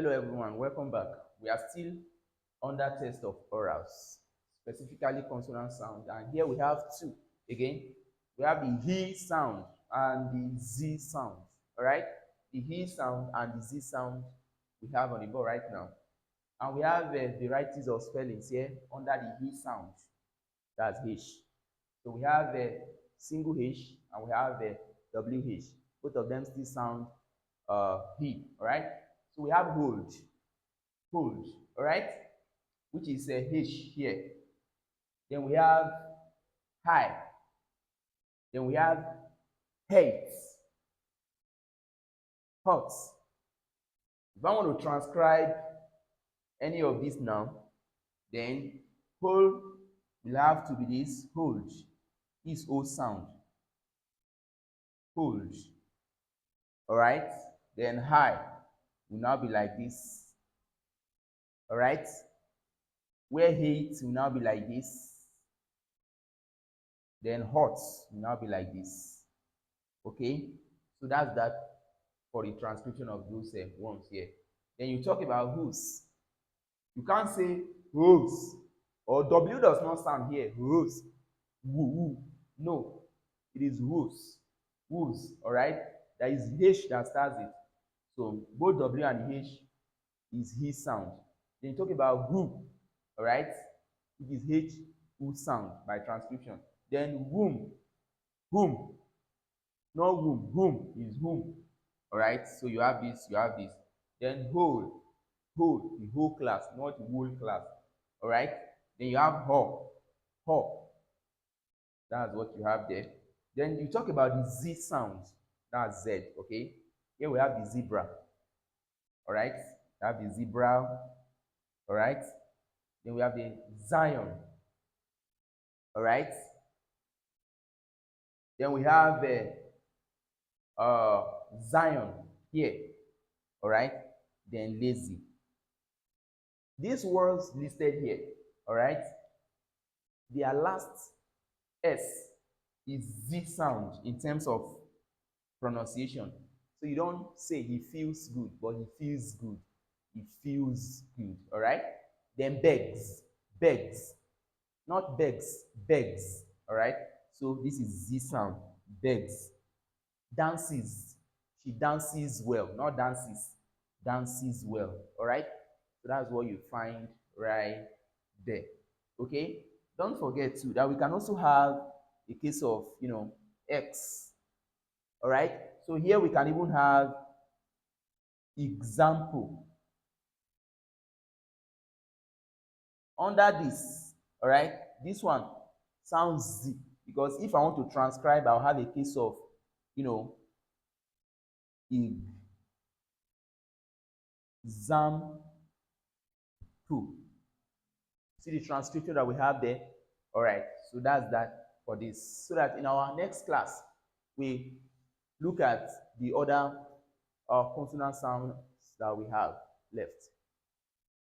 Hello everyone, welcome back. We are still under test of orals, specifically consonant sound, and here we have two. Again, we have the he sound and the z sound. All right, the he sound and the z sound we have on the board right now, and we have varieties of spellings here under the he sound. That's H. So we have a single H and we have a WH. Both of them still sound he. All right. So we have hold, all right, which is a H here. Then we have high. Then we have hate, hot. If I want to transcribe any of these now, then hold will have to be this hold, this O sound, hold. All right. Then high will now be like this. All right, where hate will now be like this. Then hot will now be like this. Okay, so that's that for the transcription of those ones here. Then you talk about whose. You can't say whose, or W does not sound here. Whose, woo. No, it is whose, whose. All right, there is H that starts it. So both W and H is his sound. Then you talk about who, all right, it is H who sound by transcription. Then whom, not whom is whom, all right. So you have this, you have this. Then whole, the whole class, not the whole class, all right. Then you have ho, that's what you have there. Then you talk about the Z sound, that's Z, okay. Here we have the zebra, all right. We have the zebra, all right. Then we have the Zion, all right. Then we have the Zion here, all right. Then lazy. These words listed here, all right, their last S is Z sound in terms of pronunciation. So you don't say he feels good, but he feels good. He feels good, all right. Then begs, not begs, begs, all right. So this is Z sound, begs. Dances, she dances well, not dances, dances well, all right. So that's what you find right there. Okay, don't forget too that we can also have a case of X, all right. So here we can even have example under this, all right. This one sounds Z, because if I want to transcribe, I'll have a case of example. See the transcription that we have there. All right, so that's that for this, so that in our next class we look at the other consonant sounds that we have left.